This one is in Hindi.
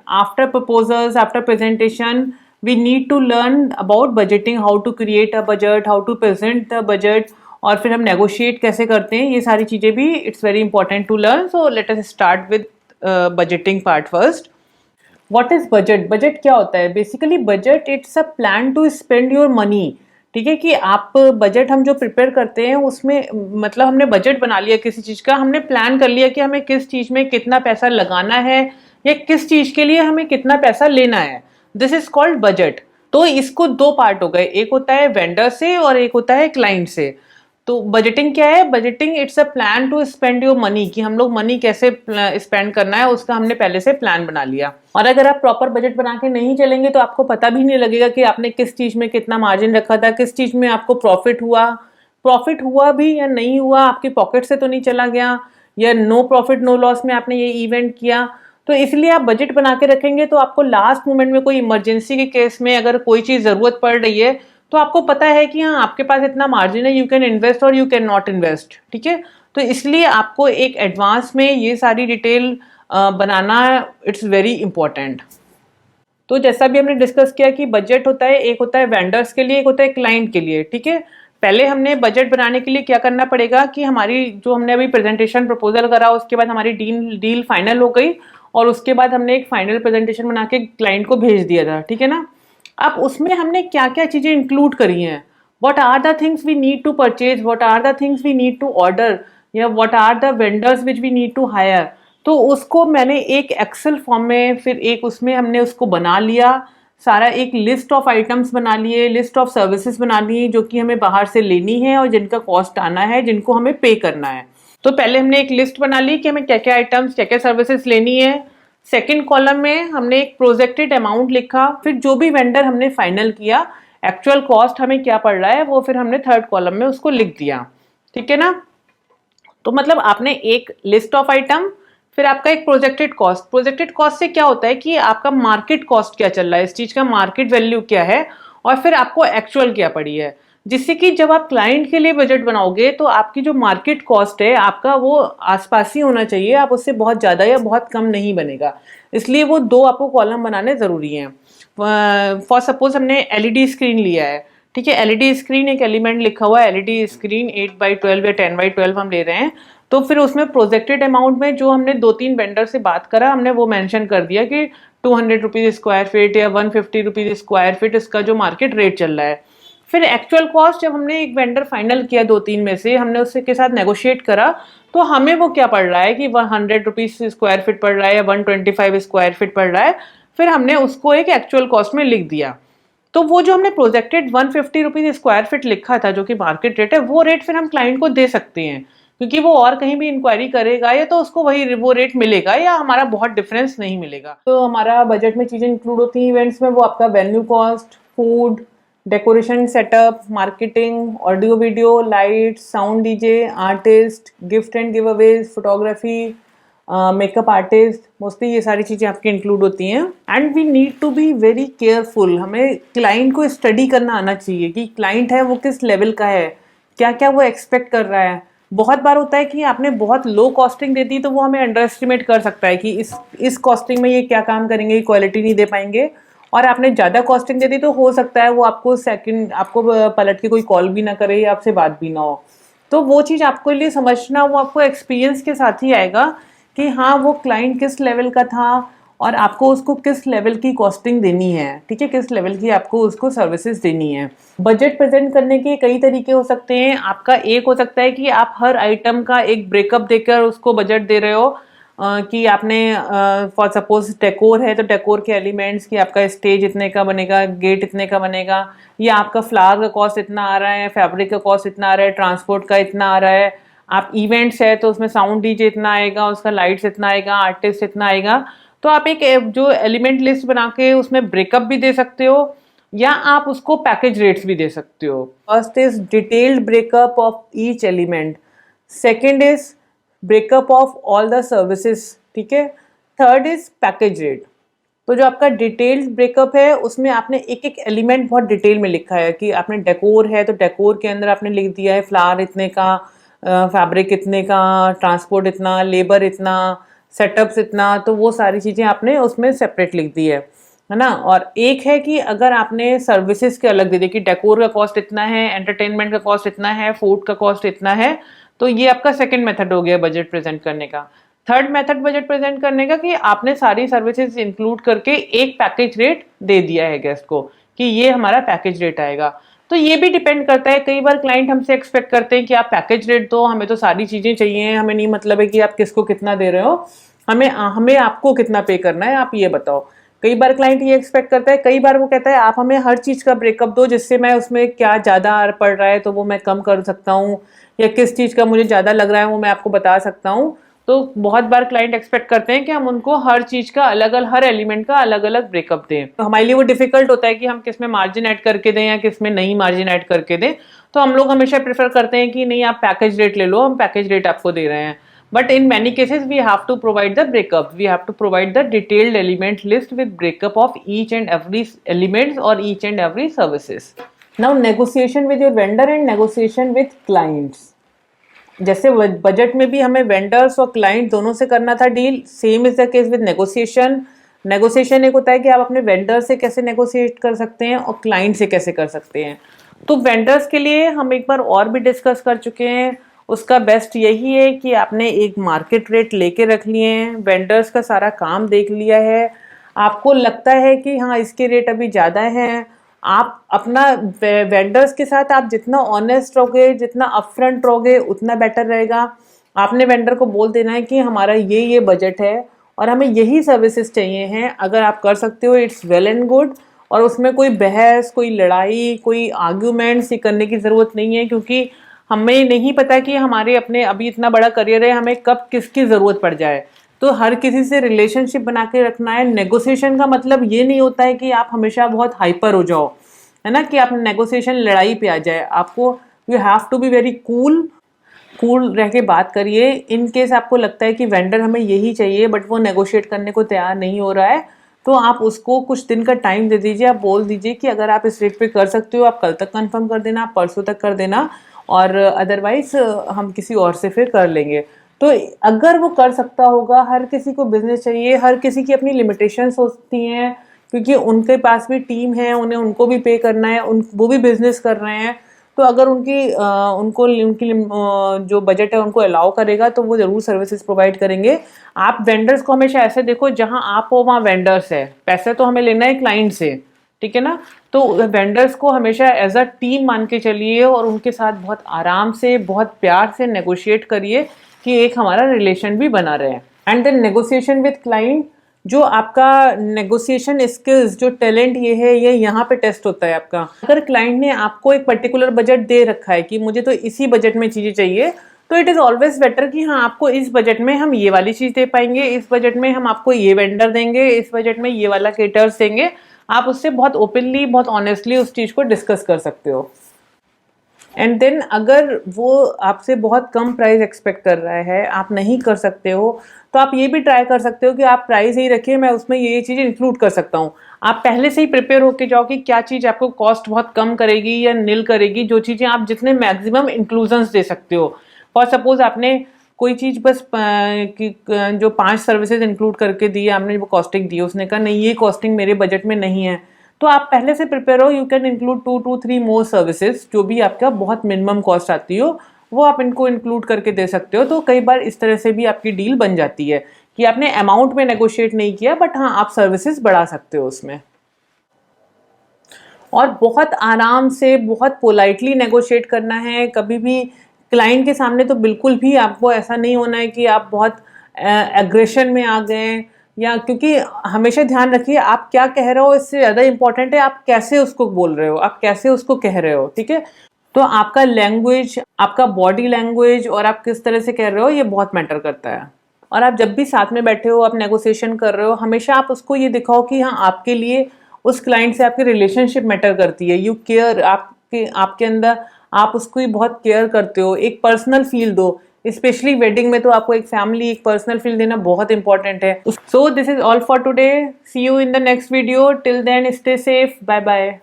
after proposals, after presentation, we need to learn about budgeting, how to create a budget, how to present the budget, और फिर हम negotiate कैसे करते हैं, ये सारी चीज़ें भी it's very important to learn. So let us start with budgeting part first. What is budget? Budget क्या होता है? Basically budget it's a plan to spend your money. ठीक है, कि आप बजट हम जो प्रिपेयर करते हैं उसमें मतलब हमने बजट बना लिया किसी चीज़ का, हमने प्लान कर लिया कि हमें किस चीज़ में कितना पैसा लगाना है या किस चीज़ के लिए हमें कितना पैसा लेना है. This is called budget. तो इसको दो पार्ट हो गए, एक होता है वेंडर से और एक होता है क्लाइंट से. तो बजटिंग क्या है? Budgeting it's a plan to spend your money, कि हम लोग मनी कैसे स्पेंड करना है उसका हमने पहले से प्लान बना लिया. और अगर आप प्रॉपर बजट बना के नहीं चलेंगे तो आपको पता भी नहीं लगेगा कि आपने किस चीज में कितना मार्जिन रखा था, किस चीज में आपको प्रॉफिट हुआ भी या नहीं हुआ, आपकी पॉकेट से तो नहीं चला गया, या नो प्रॉफिट नो लॉस में आपने ये इवेंट किया. तो इसलिए आप बजट बना के रखेंगे तो आपको लास्ट मोमेंट में कोई इमरजेंसी के केस में अगर कोई चीज जरूरत पड़ रही है तो आपको पता है कि हाँ आपके पास इतना मार्जिन है, यू कैन इन्वेस्ट और यू कैन नॉट इन्वेस्ट. ठीक है, तो इसलिए आपको एक एडवांस में ये सारी detail banana it's very important. तो जैसा भी हमने डिस्कस किया कि बजट होता है, एक होता है वेंडर्स के लिए, एक होता है क्लाइंट के लिए. ठीक है, पहले हमने बजट बनाने के लिए क्या करना पड़ेगा कि हमारी जो हमने अभी प्रेजेंटेशन प्रपोजल करा उसके बाद हमारी डील फाइनल हो गई और उसके बाद हमने एक फाइनल प्रेजेंटेशन बना के क्लाइंट को भेज दिया था. ठीक है ना, अब उसमें हमने क्या क्या चीज़ें इंक्लूड करी हैं, what are the things we need to purchase, what are the things we need to order, या what are the vendors which we need to hire. तो उसको मैंने एक एक्सेल फॉर्म में फिर एक उसमें हमने उसको बना लिया सारा, एक लिस्ट ऑफ आइटम्स बना लिए, लिस्ट ऑफ सर्विसेज बना ली जो कि हमें बाहर से लेनी है और जिनका कॉस्ट आना है, जिनको हमें पे करना है. तो पहले हमने एक लिस्ट बना ली कि हमें क्या क्या आइटम्स क्या क्या सर्विसेज लेनी है. सेकेंड कॉलम में हमने एक प्रोजेक्टेड अमाउंट लिखा, फिर जो भी वेंडर हमने फाइनल किया एक्चुअल कॉस्ट हमें क्या पड़ रहा है वो फिर हमने थर्ड कॉलम में उसको लिख दिया. ठीक है ना, तो मतलब आपने एक लिस्ट ऑफ आइटम, फिर आपका एक प्रोजेक्टेड कॉस्ट. प्रोजेक्टेड कॉस्ट से क्या होता है कि आपका मार्केट कॉस्ट क्या चल रहा है, इस चीज का मार्केट वैल्यू क्या है, और फिर आपको एक्चुअल क्या पड़ी है, जिससे कि जब आप क्लाइंट के लिए बजट बनाओगे तो आपकी जो मार्केट कॉस्ट है आपका वो आसपास ही होना चाहिए, आप उससे बहुत ज़्यादा या बहुत कम नहीं बनेगा. इसलिए वो दो आपको कॉलम बनाने ज़रूरी हैं. फॉर सपोज हमने एलईडी स्क्रीन लिया है. ठीक है, एलईडी स्क्रीन एक एलिमेंट लिखा हुआ है, एलईडी स्क्रीन 8x12 या 10x12 हम ले रहे हैं. तो फिर उसमें प्रोजेक्टेड अमाउंट में जो हमने 2-3 वेंडर से बात करा हमने वो मेंशन कर दिया कि 200 रुपीज़ स्क्वायर फीट या 150 रुपीज़ स्क्वायर फीट इसका जो मार्केट रेट चल रहा है. फिर एक्चुअल कॉस्ट जब हमने एक वेंडर फाइनल किया 2-3 में से, हमने उसके के साथ नेगोशिएट करा तो हमें वो क्या पड़ रहा है कि 100 रुपीज़ स्क्वायर फीट पड़ रहा है या 125 स्क्वायर फीट पड़ रहा है, फिर हमने उसको एक एक्चुअल कॉस्ट में लिख दिया. तो वो जो हमने प्रोजेक्टेड 150 रुपीज़ स्क्वायर फीट लिखा था जो कि मार्केट रेट है, वो रेट फिर हम क्लाइंट को दे सकते हैं, क्योंकि वो और कहीं भी इंक्वायरी करेगा या तो उसको वही वो रेट मिलेगा या हमारा बहुत डिफरेंस नहीं मिलेगा. तो हमारा बजट में चीज़ें इंक्लूड होती हैं इवेंट्स में, वो आपका venue cost, food, decoration setup, marketing, audio video, light, sound, DJ, artist, gift and giveaways, photography, makeup artist, mostly ये सारी चीज़ें आपकी इंक्लूड होती हैं. And we need to be very careful, हमें क्लाइंट को स्टडी करना आना चाहिए कि क्लाइंट है वो किस लेवल का है, क्या क्या वो एक्सपेक्ट कर रहा है. बहुत बार होता है कि आपने बहुत लो कॉस्टिंग दे दी तो वो हमें अंडर एस्टिमेट कर सकता है कि इस कॉस्टिंग में ये क्या काम करेंगे, क्वालिटी नहीं दे पाएंगे. और आपने ज़्यादा कॉस्टिंग दे दी तो हो सकता है वो आपको पलट के कोई कॉल भी ना करे या आपसे बात भी ना हो. तो वो चीज़ आपको लिए समझना, वो आपको एक्सपीरियंस के साथ ही आएगा कि हाँ वो क्लाइंट किस लेवल का था और आपको उसको किस लेवल की कॉस्टिंग देनी है. ठीक है, किस लेवल की आपको उसको सर्विसेज देनी है. बजट प्रेजेंट करने के कई तरीके हो सकते हैं. आपका एक हो सकता है कि आप हर आइटम का एक ब्रेकअप देकर उसको बजट दे रहे हो, कि आपने फॉर सपोज डेकोर है तो डेकोर के एलिमेंट्स कि आपका स्टेज इतने का बनेगा, गेट इतने का बनेगा, या आपका फ्लावर का कॉस्ट इतना आ रहा है, फैब्रिक का कॉस्ट इतना आ रहा है, ट्रांसपोर्ट का इतना आ रहा है. आप इवेंट्स है तो उसमें साउंड डीजे इतना आएगा, उसका लाइट्स इतना आएगा, आर्टिस्ट इतना आएगा. तो आप एक जो एलिमेंट लिस्ट बना के उसमें ब्रेकअप भी दे सकते हो या आप उसको पैकेज रेट्स भी दे सकते हो. First is detailed breakup of each element, second is breakup of all the services. ठीक है, थर्ड इज पैकेज रेट. तो जो आपका डिटेल्ड ब्रेकअप है उसमें आपने एक एक एलिमेंट बहुत डिटेल में लिखा है कि आपने डेकोर है तो डेकोर के अंदर आपने लिख दिया है फ्लावर इतने का, फैब्रिक इतने का, ट्रांसपोर्ट इतना, लेबर इतना, सेटअप्स इतना, तो वो सारी चीज़ें आपने उसमें सेपरेट लिख दी है ना। और एक है कि अगर आपने सर्विसेज के अलग दे दी कि डेकोर का कॉस्ट इतना है, एंटरटेनमेंट का कॉस्ट इतना है, फूड का कॉस्ट इतना है, तो ये आपका सेकंड मेथड हो गया बजट प्रेजेंट करने का। थर्ड मेथड बजट प्रेजेंट करने का कि आपने सारी सर्विसेज इंक्लूड करके एक पैकेज रेट दे दिया है गेस्ट को कि ये हमारा पैकेज रेट आएगा। तो ये भी डिपेंड करता है, कई बार क्लाइंट हमसे एक्सपेक्ट करते हैं कि आप पैकेज रेट दो, हमें तो सारी चीज़ें चाहिए, हमें नहीं मतलब है कि आप किसको कितना दे रहे हो, हमें हमें आपको कितना पे करना है आप ये बताओ। कई बार क्लाइंट ये एक्सपेक्ट करता है, कई बार वो कहता है आप हमें हर चीज़ का ब्रेकअप दो जिससे मैं उसमें क्या ज़्यादा पड़ रहा है तो वो मैं कम कर सकता हूँ, या किस चीज़ का मुझे ज़्यादा लग रहा है वो मैं आपको बता सकता हूँ। तो बहुत बार क्लाइंट एक्सपेक्ट करते हैं कि हम उनको हर चीज़ का अलग अलग, हर एलिमेंट का अलग अलग ब्रेकअप दें। तो हमारे लिए वो डिफिकल्ट होता है कि हम किस में मार्जिन ऐड करके दें या किस में नहीं मार्जिन ऐड करके दें। तो हम लोग हमेशा प्रेफर करते हैं कि नहीं आप पैकेज रेट ले लो, हम पैकेज रेट आपको दे रहे हैं। But in many cases, we have to provide the breakup. We have to provide the detailed element list with breakup of each and every elements or each and every services. Now, negotiation with your vendor and negotiation with clients. जैसे बजट में भी हमें वेंडर्स और क्लाइंट दोनों से करना था deal, same is the case with negotiation. Negotiation एक होता है कि आप अपने वेंडर से कैसे नेगोशिएट कर सकते हैं और क्लाइंट से कैसे कर सकते हैं। तो वेंडर्स के लिए हम एक बार और भी डिस्कस कर चुके हैं, उसका बेस्ट यही है कि आपने एक मार्केट रेट लेके रख लिए हैं, वेंडर्स का सारा काम देख लिया है, आपको लगता है कि हाँ इसके रेट अभी ज़्यादा हैं, आप अपना वेंडर्स के साथ आप जितना ऑनेस्ट रहोगे, जितना अपफ्रंट रहोगे उतना बेटर रहेगा। आपने वेंडर को बोल देना है कि हमारा ये बजट है और हमें यही सर्विसेज चाहिए हैं, अगर आप कर सकते हो इट्स वेल एंड गुड। और उसमें कोई बहस, कोई लड़ाई, कोई आर्ग्यूमेंट्स ये करने की ज़रूरत नहीं है, क्योंकि हमें नहीं पता कि हमारे अपने अभी इतना बड़ा करियर है, हमें कब किसकी ज़रूरत पड़ जाए। तो हर किसी से रिलेशनशिप बना के रखना है। नेगोशिएशन का मतलब ये नहीं होता है कि आप हमेशा बहुत हाइपर हो जाओ, है ना, कि आप नेगोशिएशन लड़ाई पे आ जाए। आपको you have to be very cool रह के बात करिए। इन केस आपको लगता है कि वेंडर हमें यही चाहिए बट वो नेगोशिएट करने को तैयार नहीं हो रहा है, तो आप उसको कुछ दिन का टाइम दे दीजिए। आप बोल दीजिए कि अगर आप इस रेट पे कर सकते हो आप कल तक कंफर्म कर देना, आप परसों तक कर देना, और अदरवाइज हम किसी और से फिर कर लेंगे। तो अगर वो कर सकता होगा, हर किसी को बिजनेस चाहिए, हर किसी की अपनी लिमिटेशंस होती हैं, क्योंकि उनके पास भी टीम है, उनको भी पे करना है, वो भी बिजनेस कर रहे हैं। तो अगर उनकी जो बजट है उनको अलाउ करेगा तो वो ज़रूर सर्विसेज प्रोवाइड करेंगे। आप वेंडर्स को हमेशा ऐसे देखो, जहां आप हो वहाँ वेंडर्स है, पैसे तो हमें लेना है क्लाइंट से, ठीक है ना। तो वेंडर्स को हमेशा एज अ टीम मान के चलिए और उनके साथ बहुत आराम से, बहुत प्यार से नेगोशिएट करिए कि एक हमारा रिलेशन भी बना रहे। And then negotiation with client, जो आपका नेगोशिएशन स्किल्स, जो टैलेंट ये है, ये यहाँ पे टेस्ट होता है आपका। अगर क्लाइंट ने आपको एक पर्टिकुलर बजट दे रखा है कि मुझे तो इसी बजट में चीज़ें चाहिए, तो इट इज़ ऑलवेज बेटर कि हाँ आपको इस बजट में हम ये वाली चीज़ दे पाएंगे, इस बजट में हम आपको ये वेंडर देंगे, इस बजट में ये वाला केटर्स देंगे। आप उससे बहुत ओपनली, बहुत ऑनेस्टली उस चीज़ को डिस्कस कर सकते हो। एंड देन अगर वो आपसे बहुत कम प्राइस एक्सपेक्ट कर रहा है, आप नहीं कर सकते हो, तो आप ये भी ट्राई कर सकते हो कि आप प्राइस ही रखिए, मैं उसमें ये चीज़ें इंक्लूड कर सकता हूँ। आप पहले से ही प्रिपेयर होके जाओ कि क्या चीज़ आपको कॉस्ट बहुत कम करेगी या नील करेगी, जो चीज़ें आप जितने मैक्सिमम इंक्लूजन्स दे सकते हो। फॉर सपोज आपने कोई चीज़ बस जो 5 सर्विसेज इंक्लूड करके दी, आपने वो कॉस्टिंग दी, उसने कहा नहीं ये कॉस्टिंग मेरे बजट में नहीं है, तो आप पहले से प्रिपेयर हो, you can include 2 to 3 more services, जो भी आपका बहुत मिनिमम कॉस्ट आती हो वो आप इनको इंक्लूड करके दे सकते हो। तो कई बार इस तरह से भी आपकी डील बन जाती है कि आपने अमाउंट में नेगोशिएट नहीं किया, बट हाँ आप सर्विसेज बढ़ा सकते हो उसमें। और बहुत आराम से, बहुत पोलाइटली नेगोशिएट करना है। कभी भी क्लाइंट के सामने तो बिल्कुल भी आपको ऐसा नहीं होना है कि आप बहुत एग्रेशन में आ गए, या क्योंकि हमेशा ध्यान रखिए आप क्या कह रहे हो इससे ज़्यादा इंपॉर्टेंट है आप कैसे उसको बोल रहे हो, आप कैसे उसको कह रहे हो, ठीक है। तो आपका लैंग्वेज, आपका बॉडी लैंग्वेज और आप किस तरह से कह रहे हो ये बहुत मैटर करता है। और आप जब भी साथ में बैठे हो, आप नेगोशिएशन कर रहे हो, हमेशा आप उसको ये दिखाओ कि हाँ आपके लिए उस क्लाइंट से आपकी रिलेशनशिप मैटर करती है, यू केयर, आपके अंदर आप उसको ही बहुत केयर करते हो, एक पर्सनल फील दो। स्पेशली वेडिंग में तो आपको एक फैमिली, एक पर्सनल फील देना बहुत इंपॉर्टेंट है। So this is all for today, see you in the next video, till then stay safe, bye bye.